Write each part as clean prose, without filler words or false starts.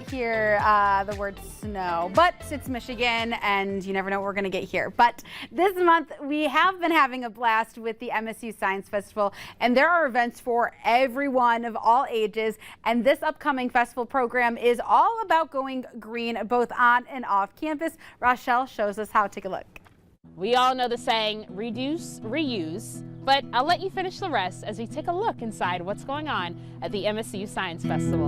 hear the word snow, but it's Michigan and you never know what we're going to get here. But this month we have been having a blast with the MSU Science Festival, and there are events for everyone of all ages. And this upcoming festival program is all about going green, both on and off campus. Rochelle shows us how. Take a look. We all know the saying, reduce, reuse, but I'll let you finish the rest as we take a look inside what's going on at the MSU Science Festival.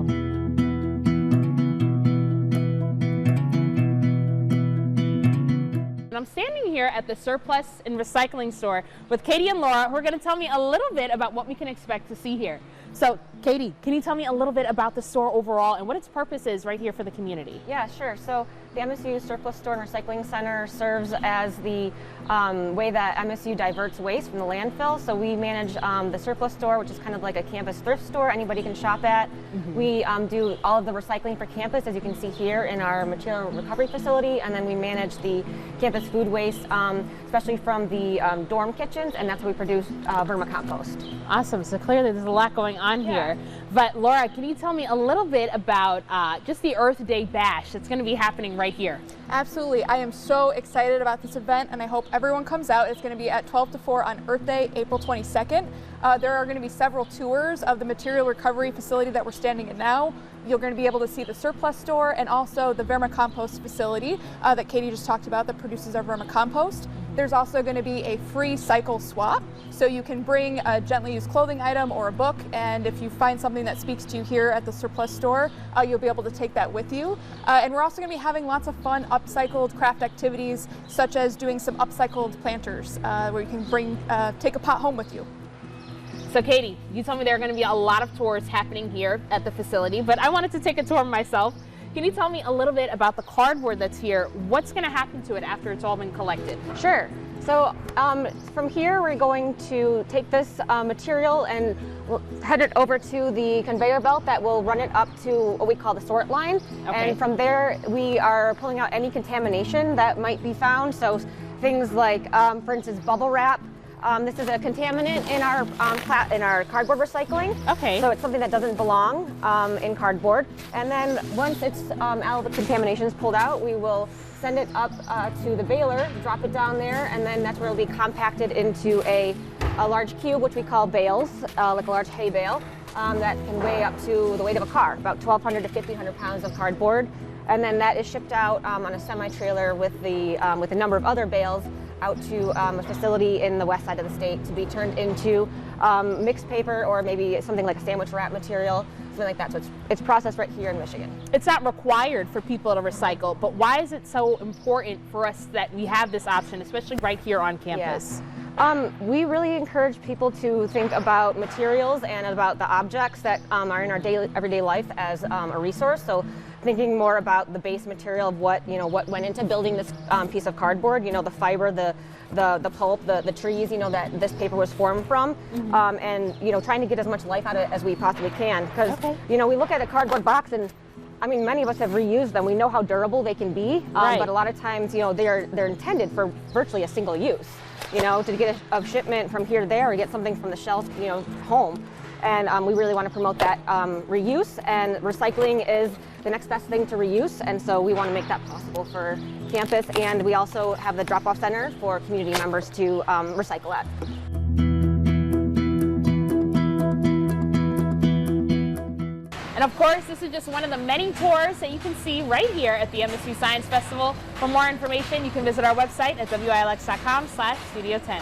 And I'm standing here at the Surplus and Recycling store with Katie and Laura, who are going to tell me a little bit about what we can expect to see here. So, Katie, can you tell me a little bit about the store overall and what its purpose is right here for the community? Yeah, sure. So the MSU Surplus Store and Recycling Center serves as the way that MSU diverts waste from the landfill. So we manage the surplus store, which is kind of like a campus thrift store anybody can shop at. We do all of the recycling for campus, as you can see here in our material recovery facility, and then we manage the campus food waste, especially from the dorm kitchens, and that's where we produce vermicompost. Awesome. So clearly there's a lot going on here. But Laura, can you tell me a little bit about just the Earth Day Bash that's going to be happening right here? Absolutely. I am so excited about this event, and I hope everyone comes out. It's going to be at 12 to 4 on Earth Day, April 22nd. There are going to be several tours of the material recovery facility that we're standing in now. You're going to be able to see the surplus store and also the vermicompost facility that Katie just talked about that produces our vermicompost. There's also going to be a free cycle swap, so you can bring a gently used clothing item or a book, and if you find something that speaks to you here at the surplus store, you'll be able to take that with you. And we're also going to be having lots of fun upcycled craft activities, such as doing some upcycled planters where you can take a pot home with you. So Katie, you told me there are going to be a lot of tours happening here at the facility, but I wanted to take a tour myself. Can you tell me a little bit about the cardboard that's here? What's going to happen to it after it's all been collected? Sure. So from here we're going to take this material and we'll head it over to the conveyor belt that will run it up to what we call the sort line. Okay. And from there we are pulling out any contamination that might be found. So things like, for instance, bubble wrap. This is a contaminant in our cardboard recycling. Okay. So it's something that doesn't belong in cardboard. And then once it's all the contamination is pulled out, we will send it up to the baler, drop it down there, and then that's where it'll be compacted into a large cube, which we call bales, like a large hay bale, that can weigh up to the weight of a car, about 1,200 to 1,500 pounds of cardboard. And then that is shipped out on a semi-trailer with a number of other bales out to a facility in the west side of the state to be turned into mixed paper or maybe something like a sandwich wrap material, something like that. So it's processed right here in Michigan. It's not required for people to recycle, but why is it so important for us that we have this option, especially right here on campus? Yes. We really encourage people to think about materials and about the objects that are in our everyday life as a resource. So thinking more about the base material of what went into building this piece of cardboard, the fiber, the pulp, the trees, that this paper was formed from, and trying to get as much life out of it as we possibly can. Because we look at a cardboard box and many of us have reused them. We know how durable they can be, but a lot of times, they're intended for virtually a single use. To get a shipment from here to there or get something from the shelf, home. And we really want to promote that reuse, and recycling is the next best thing to reuse, and so we want to make that possible for campus, and we also have the drop-off center for community members to recycle at. And of course, this is just one of the many tours that you can see right here at the MSU Science Festival. For more information, you can visit our website at WILX.com/Studio 10.